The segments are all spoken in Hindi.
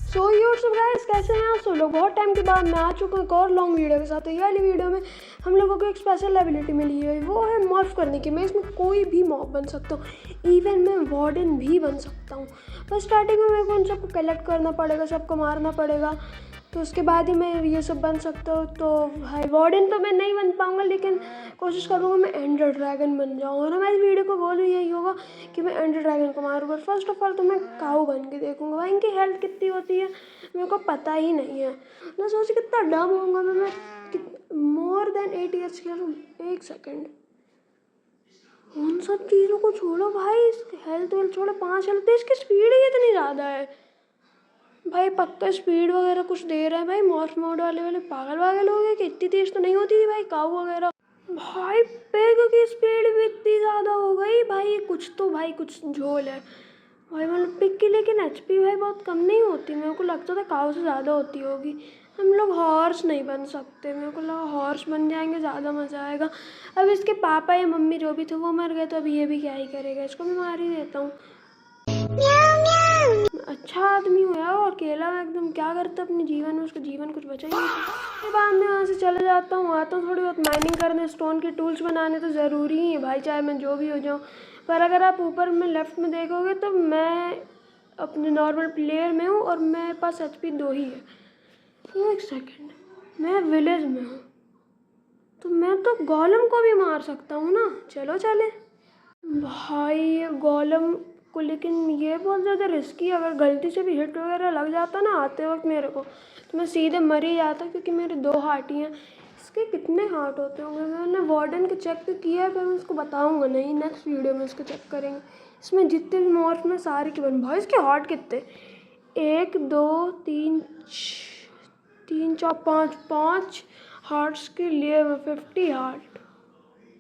सो गाइस, कैसे हैं आप सब लोग। बहुत टाइम के बाद मैं आ चुका हूँ एक और लॉन्ग वीडियो के साथ। तो ये वाली वीडियो में हम लोगों को एक स्पेशल एबिलिटी मिली है, वो है मॉर्फ करने की। मैं इसमें कोई भी मॉब बन सकता हूँ, इवन मैं वार्डन भी बन सकता हूँ। बस स्टार्टिंग में मेरे को उन सबको कलेक्ट करना पड़ेगा, सबको मारना पड़ेगा, तो उसके बाद ही मैं ये सब बन सकता हूँ। तो भाई वार्डन तो मैं नहीं बन पाऊँगा, लेकिन कोशिश करूँगा मैं एंडर ड्रैगन बन जाऊँ। और हमारी वीडियो को गोल भी यही होगा कि मैं एंडर ड्रैगन को मारूँ। बट फर्स्ट ऑफ ऑल तो मैं काऊ बन के देखूँगा। भाई इनकी हेल्थ कितनी होती है मेरे को पता ही नहीं है। मैं सोची कितना डम होऊंगा मैं मोर देन 8 ईयर्स खेलूँ। एक सेकेंड, उन सब चीज़ों को छोड़ो भाई, हेल्थ वेल्थ छोड़ो। 5 हेल्थ, इसकी स्पीड ही इतनी ज़्यादा है भाई। पक्का स्पीड वगैरह कुछ दे रहे हैं भाई। मॉर्फ मोड वाले पागल हो गए कि इतनी तेज तो नहीं होती थी भाई काऊ वगैरह। भाई पेग की स्पीड भी इतनी ज़्यादा हो गई भाई, कुछ तो भाई कुछ झोल है भाई। मतलब पिक की लेकिन एचपी भाई बहुत कम नहीं होती। मेरे को लगता था काऊ से ज़्यादा होती होगी। हम लोग हॉर्स नहीं बन सकते, मेरे को लगा हॉर्स बन जाएंगे ज़्यादा मज़ा आएगा। अब इसके पापा या मम्मी जो भी थे वो मर गए, तो अब ये भी क्या ही करेगा, इसको मैं मार ही देता हूँ। अच्छा आदमी हो यार, और अकेला एकदम क्या करता अपने जीवन में, उसका जीवन कुछ बचा ही नहीं। फिर बाद में वहाँ से चले जाता हूँ, आता हूँ थोड़ी बहुत माइनिंग करने, स्टोन के टूल्स बनाने तो ज़रूरी ही है भाई, चाहे मैं जो भी हो जाऊँ। पर अगर आप ऊपर में लेफ्ट में देखोगे तो मैं अपने नॉर्मल प्लेयर में हूँ और मेरे पास HP 2 ही है। एक सेकेंड, मैं विलेज में हूँ तो मैं तो गोलम को भी मार सकता हूँ ना। चलो चले भाई गोलम को, लेकिन ये बहुत ज़्यादा रिस्की है। अगर गलती से भी हिट वगैरह लग जाता ना आते वक्त मेरे को, तो मैं सीधे मर ही जाता, क्योंकि मेरे 2 हार्ट ही हैं। इसके कितने हार्ट होते होंगे मैंने वार्डन के चेक तो किया है, पर मैं उसको बताऊंगा नहीं, नेक्स्ट वीडियो में उसको चेक करेंगे। इसमें जितने भी मॉर्फ में सारे के बन भाई, इसके हार्ट कितने, 1 2 3 3 4 5 हार्ट्स के लिए 50 हार्ट।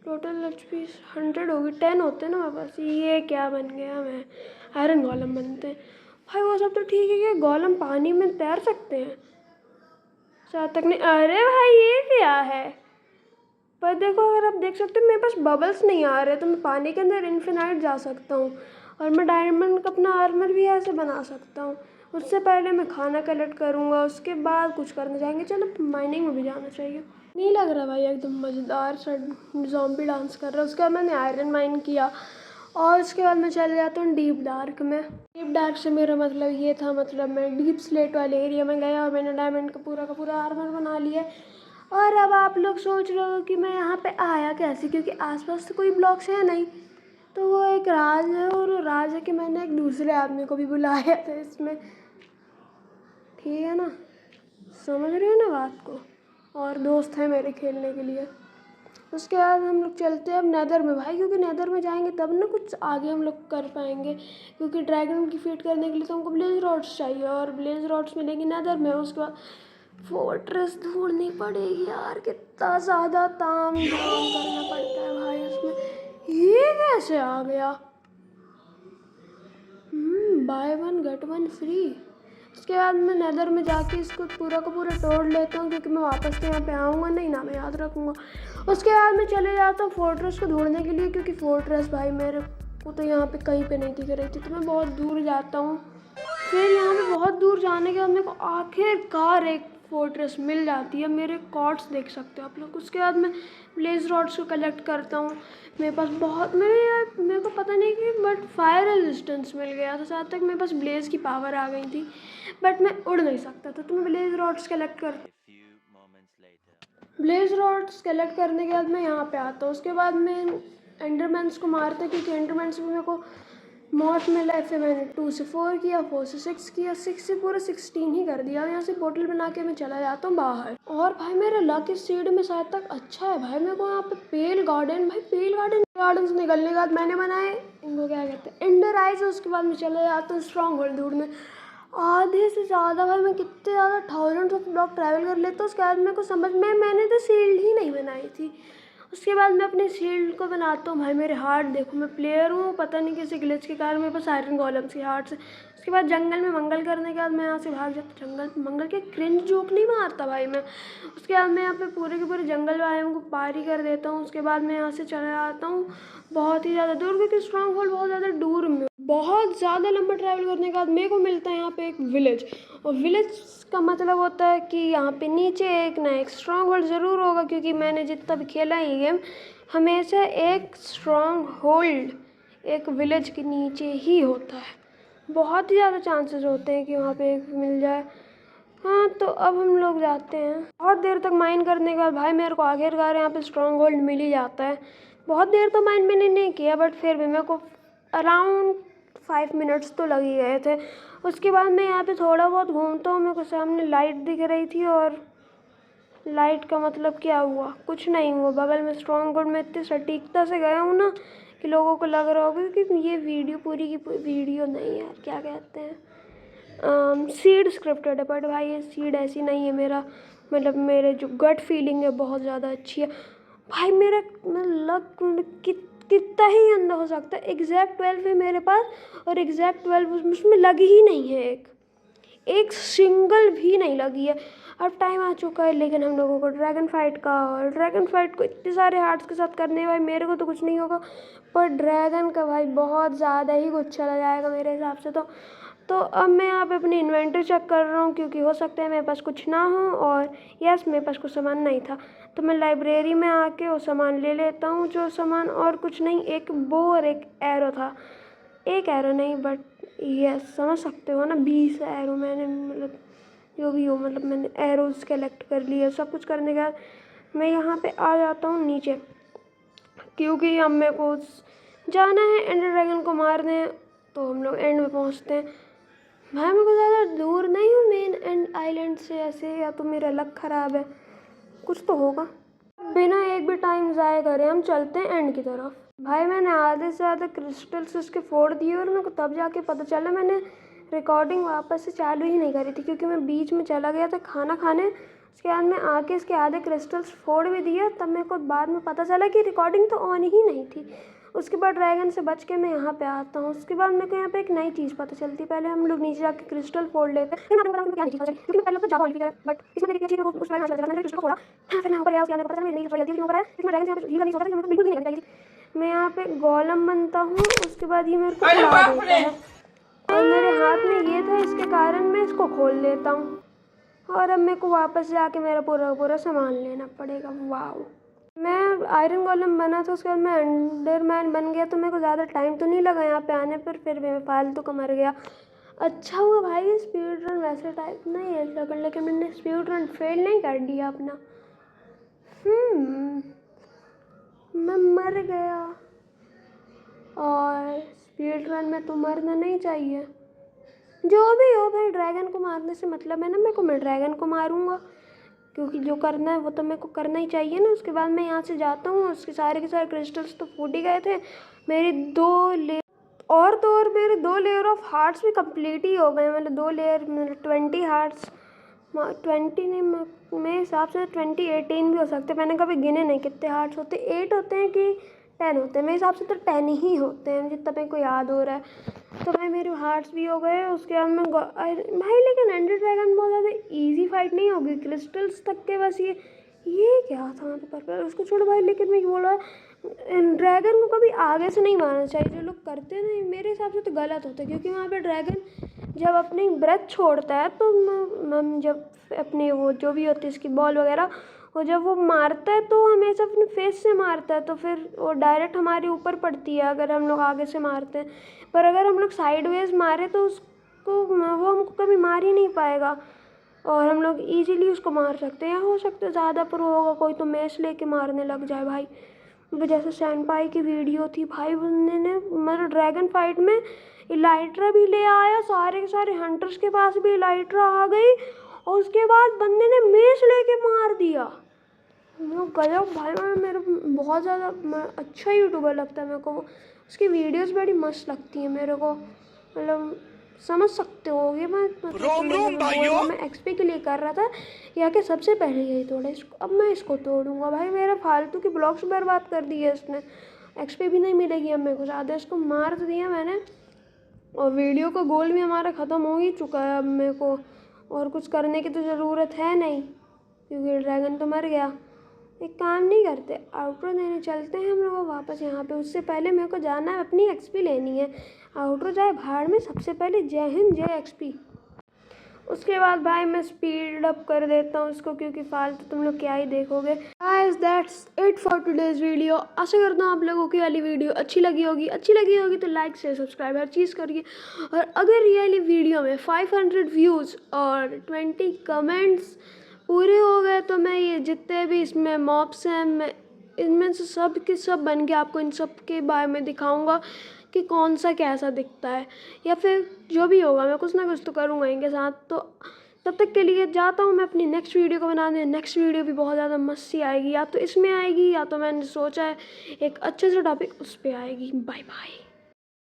टोटल HP 100 होगी, 10 होते हैं ना मेरे पास। ये क्या बन गया, मैं आयरन गोलम बनते हैं भाई। वो सब तो ठीक है कि गोलम पानी में तैर सकते हैं, साथ तक नहीं। अरे भाई ये क्या है, पर देखो अगर आप देख सकते हो मेरे पास बबल्स नहीं आ रहे, तो मैं पानी के अंदर इन्फिनाइट जा सकता हूँ। और मैं डायमंड का अपना आर्मर भी ऐसे बना सकता हूँ। उससे पहले मैं खाना कलेक्ट करूँगा, उसके बाद कुछ करने जाएंगे। चलो माइनिंग में भी जाना चाहिए। नहीं लग रहा भाई एकदम मज़ेदार सा ज़ॉम्बी डांस कर रहा है। उसके बाद मैंने आयरन माइन किया और उसके बाद मैं चले जाता हूँ डीप डार्क में। डीप डार्क से मेरा मतलब ये था, मतलब मैं डीप स्लेट वाले एरिया में गया और मैंने डायमंड का पूरा आर्मर बना लिया। और अब आप लोग सोच रहे हो कि मैं यहाँ पे आया कैसे, क्योंकि आसपास तो कोई ब्लॉक्स है नहीं। तो वो एक राज है, और वो राज है कि मैंने एक दूसरे आदमी को भी बुलाया था इसमें, ठीक है ना, समझ रहे हो ना बात को। और दोस्त हैं मेरे खेलने के लिए। उसके बाद हम लोग चलते हैं अब नेदर में भाई, क्योंकि नेदर में जाएंगे तब ना कुछ आगे हम लोग कर पाएंगे। क्योंकि ड्रैगन की फीट करने के लिए तो हमको ब्लेज रॉड्स चाहिए, और ब्लेज रॉड्स मिलेंगी नेदर में। उसके बाद फोर्ट्रेस ढूंढनी पड़ेगी यार, कितना ज़्यादा ताम झाम करना पड़ता है भाई उसमें। ये कैसे आ गया, बाय 1 गेट 1 फ्री। उसके बाद मैं नेदर में जाके इसको पूरा का पूरा तोड़ लेता हूँ, क्योंकि मैं वापस तो यहाँ पे आऊँगा नहीं ना, मैं याद रखूँगा। उसके बाद मैं चले जाता हूँ फोर्ट्रेस को ढूंढने के लिए, क्योंकि फोर्ट्रेस भाई मेरे को तो यहाँ पे कहीं पे नहीं दिख रही थी, तो मैं बहुत दूर जाता हूँ। फिर यहाँ पे बहुत दूर जाने के बाद मेरे को आखिरकार एक फोर्ट्रेस मिल जाती है। मेरे कॉर्ड्स देख सकते हो आप लोग। उसके बाद मैं ब्लेज रॉड्स को कलेक्ट करता हूँ। मेरे पास बहुत, मेरे को पता नहीं कि बट फायर रेजिस्टेंस मिल गया था, साथ तक मेरे पास ब्लेज की पावर आ गई थी, बट मैं उड़ नहीं सकता था। तो मैं ब्लेज रॉड्स कलेक्ट करने के बाद मैं यहाँ पे आता हूँ। उसके बाद मैं एंडरमैन्स को मारता, क्योंकि एंडरमैन्स में मेरे को मौत मिला है। फिर मैंने 2 से 4 किया, 4 से 6 किया, 6 से पूरा 16 ही कर दिया। यहाँ से बोतल बना के मैं चला जाता हूँ बाहर। और भाई मेरा लक इस सीड में शायद तक अच्छा है भाई। मेरे को यहाँ पे पेल गार्डन से निकलने के बाद मैंने बनाए इनको क्या कहते हैं, एंडर आइज। उसके बाद मैं चला जाता हूँ स्ट्रॉन्ग होल्ड ढूंढने। आधे से ज़्यादा भाई, मैं कितने ज़्यादा थाउजेंड्स ऑफ ब्लॉक ट्रैवल कर लेता हूँ। उसके बाद मेरे को समझ में, मैंने तो शील्ड ही नहीं बनाई थी। उसके बाद मैं अपने शील्ड को बनाता हूँ। भाई मेरे हार्ट देखो, मैं प्लेयर हूँ, पता नहीं किसी ग्लिच के कारण मेरे पास आयरन गोलम्स के हार्ट से। उसके बाद जंगल में मंगल करने के बाद मैं यहाँ से भाग जाता। जंगल मंगल के क्रिंज जोक नहीं मारता भाई मैं। उसके बाद मैं यहाँ पे पूरे के पूरे जंगल वाले को पार ही कर देता हूँ। उसके बाद मैं यहाँ से चला जाता हूँ बहुत ही ज़्यादा दूर, क्योंकि स्ट्रॉन्ग होल्ड बहुत ज़्यादा दूर में बहुत ज़्यादा लंबा ट्रैवल करने के बाद मेरे को मिलता है यहाँ पे एक विलेज। और विलेज का मतलब होता है कि यहाँ पे नीचे एक ना एक स्ट्रॉन्ग होल्ड ज़रूर होगा, क्योंकि मैंने जितना भी खेला है ये गेम हमेशा एक स्ट्रॉन्ग होल्ड एक विलेज के नीचे ही होता है। बहुत ही ज़्यादा चांसेस होते हैं कि वहाँ पे एक मिल जाए। हाँ, तो अब हम लोग जाते हैं। बहुत देर तक माइन करने के बाद भाई मेरे को आखिरकार यहाँ पे स्ट्रॉन्ग होल्ड मिल ही जाता है। बहुत देर तो माइन मैंने नहीं किया, बट फिर भी मेरे को अराउंड 5 मिनट्स तो लग ही गए थे। उसके बाद मैं यहाँ पे थोड़ा बहुत घूमता हूँ, मेरे को सामने लाइट दिख रही थी, और लाइट का मतलब क्या हुआ, कुछ नहीं हुआ। बगल में स्ट्रॉन्ग होल्ड में इतनी सटीकता से गया हूँ ना कि लोगों को लग रहा होगा कि ये वीडियो पूरी की पूरी वीडियो नहीं यार, क्या कहते हैं, सीड स्क्रिप्टेड है। बट भाई ये सीड ऐसी नहीं है। मेरा मतलब मेरे जो गट फीलिंग है बहुत ज़्यादा अच्छी है भाई। मेरा लक कितना ही अंदर हो सकता है। एग्जैक्ट 12 है मेरे पास, और एग्जैक्ट 12 उसमें लगी ही नहीं है, एक सिंगल भी नहीं लगी है। अब टाइम आ चुका है लेकिन हम लोगों को ड्रैगन फाइट का, और ड्रैगन फाइट को इतने सारे हार्ट्स के साथ करने भाई मेरे को तो कुछ नहीं होगा, पर ड्रैगन का भाई बहुत ज़्यादा ही कुछ चला जाएगा मेरे हिसाब से। तो अब मैं यहाँ पे अपनी इन्वेंटरी चेक कर रहा हूँ, क्योंकि हो सकता है मेरे पास कुछ ना हो, और यस मेरे पास कुछ सामान नहीं था। तो मैं लाइब्रेरी में आके वो सामान ले लेता हूँ, जो सामान और कुछ नहीं, एक बो और एक एरो था। एक एरो नहीं, बट यस समझ सकते हो ना, 20 एरो मैंने, मतलब जो भी हो, मतलब मैंने एरोज कलेक्ट कर लिए। सब कुछ करने के बाद मैं यहाँ पे आ जाता हूँ नीचे, क्योंकि अब मेरे को जाना है एंडर ड्रैगन को मारने। तो हम लोग एंड में पहुँचते हैं। भाई मेरे को ज़्यादा दूर नहीं हूँ मेन एंड आइलैंड से ऐसे, या तो मेरा लक ख़राब है, कुछ तो होगा। बिना एक भी टाइम ज़ाया करे हम चलते हैं एंड की तरफ। भाई मैंने आधे से ज़्यादा क्रिस्टल्स उसके फोड़ दिए, और मेरे को तब जाके पता चला मैंने रिकॉर्डिंग वापस से चालू ही नहीं करी थी, क्योंकि मैं बीच में चला गया था खाना खाने। उसके बाद मैं आके इसके आधे क्रिस्टल्स फोड़ भी दिए, तब मेरे को बाद में पता चला कि रिकॉर्डिंग तो ऑन ही नहीं थी। उसके बाद ड्रैगन से बच के मैं यहाँ पे आता हूँ। उसके बाद मेरे को यहाँ पे एक नई चीज़ पता चलती है। पहले हम लोग नीचे जाके क्रिस्टल फोड़ लेते हैं, फिर मैं क्या चीज़ पता चली, क्योंकि पहले तो ज़्यादा ऑलरेडी है, बट इसमें मेरी चीज़ उस बारे में मैंने क्रिस्टल फोड़ा, फिर मैं ऊपर गया। उसके बाद मेरे को पता चला मेरी नई जल्दी ऊपर है, इसमें ड्रैगन से यहाँ पे हील नहीं होता था, मेरे को बिल्कुल भी नहीं चाहिए थी। मैं यहाँ पे गोलम बनता हूँ, उसके बाद ये मेरे को उड़ा देता है, और मेरे हाथ में ये था, इसके कारण मैं इसको खोल लेता हूँ। और अब मेरे को वापस जाके मेरा पूरा सामान लेना पड़ेगा। वाओ, मैं आयरन गोलम बना था, उसके बाद मैं अंडरमैन बन गया, तो मेरे को ज़्यादा टाइम तो नहीं लगा यहाँ पे आने पर, फिर भी मैं फालतू का मर गया। अच्छा हुआ भाई स्पीड रन वैसे टाइप नहीं है लगन, लेकिन मैंने स्पीड रन फेल नहीं कर दिया अपना। मैं मर गया, और स्पीड रन में तो मरना नहीं चाहिए। जो भी हो भाई, ड्रैगन को मारने से मतलब है ना, मैं ड्रैगन को मारूंगा, क्योंकि जो करना है वो तो मेरे को करना ही चाहिए ना। उसके बाद मैं यहाँ से जाता हूँ। उसके सारे के सारे क्रिस्टल्स तो फूट ही गए थे। मेरे मेरे 2 लेयर ऑफ हार्ट्स भी कंप्लीट ही हो गए। मतलब 2 लेयर, मतलब 20 हार्ट्स, 20 नहीं, मेरे हिसाब से 20, 18 भी हो सकते। मैंने कभी गिने नहीं कितने हार्ट्स होते, 8 होते हैं कि 10 होते हैं। मेरे हिसाब से तो 10 ही होते हैं, जितना मेरे को याद हो रहा है। तो भाई मेरे हार्ट्स भी हो गए। उसके बाद मैं भाई, लेकिन एंडर ड्रैगन बहुत ज़्यादा इजी फाइट नहीं होगी, क्रिस्टल्स तक के बस। ये क्या था वहाँ पे पर्पल, उसको छोड़ो भाई। लेकिन मैं बोल रहा ड्रैगन को कभी आगे से नहीं मारना चाहिए। जो लोग करते हैं ना, मेरे हिसाब से तो गलत होता है, क्योंकि वहाँ पे ड्रैगन जब अपनी ब्रेथ छोड़ता है, तो हम जब अपने वो जो भी होती है इसकी बॉल वगैरह, और जब वो मारता है तो हमेशा अपने फेस से मारता है, तो फिर वो डायरेक्ट हमारे ऊपर पड़ती है अगर हम लोग आगे से मारते हैं। पर अगर हम लोग साइडवेज मारे तो वो हमको कभी मार ही नहीं पाएगा, और हम लोग इजीली उसको मार सकते हैं। हो सकता है ज़्यादा प्रो होगा कोई तो मैच लेके मारने लग जाए भाई। जैसे सैनपाई की वीडियो थी भाई, बंदे ने मतलब ड्रैगन फाइट में इलाइट्रा भी ले आया, सारे के सारे हंटर्स के पास भी इलाइट्रा आ गई, और उसके बाद बंदे ने मेस लेके मार दिया। गजब भाई, मेरे बहुत ज़्यादा अच्छा यूट्यूबर लगता है मेरे को। उसकी वीडियोस बड़ी मस्त लगती हैं मेरे को, मतलब समझ सकते हो। ये मैं एक्सपी के लिए कर रहा था, या कि सबसे पहले यही तोड़ा इसको, अब मैं इसको तोड़ूंगा। भाई मेरा फालतू की ब्लॉक्स बर्बाद कर दी है इसने, एक्सपी भी नहीं मिलेगी अब मेरे को ज़्यादा। इसको मार तो दिया मैंने, और वीडियो का गोल भी हमारा ख़त्म हो ही चुका है। अब मेरे को और कुछ करने की तो ज़रूरत है नहीं, क्योंकि ड्रैगन तो मर गया। एक काम नहीं करते, आउटरो देने चलते हैं हम लोग वापस यहाँ पे। उससे पहले मेरे को जाना है, अपनी एक्सपी लेनी है। आउटरो जाए भाड़ में, सबसे पहले जय हिंद जय एक्सपी। उसके बाद भाई मैं स्पीड अप कर देता हूँ इसको, क्योंकि फालतू तुम लोग क्या ही देखोगे। Guys that's it for today's video. आशा करता हूँ आप लोगों की वाली वीडियो अच्छी लगी होगी तो लाइक शेयर सब्सक्राइब हर चीज़ करिए। और अगर ये वाली वीडियो में 500 व्यूज़ और 20 कमेंट्स पूरे हो गए तो मैं ये जितने भी इसमें मॉब्स हैं, मैं इनमें से सब के सब बन के आपको इन सब के बारे में दिखाऊंगा कि कौन सा कैसा दिखता है, या फिर जो भी होगा मैं कुछ ना कुछ तो करूँगा इनके साथ। तो तब तक के लिए जाता हूँ मैं अपनी नेक्स्ट वीडियो को बनाने। नेक्स्ट वीडियो भी बहुत ज़्यादा मस्ती आएगी, या तो इसमें आएगी या तो मैंने सोचा है एक अच्छे से टॉपिक उस पर आएगी। Bye bye.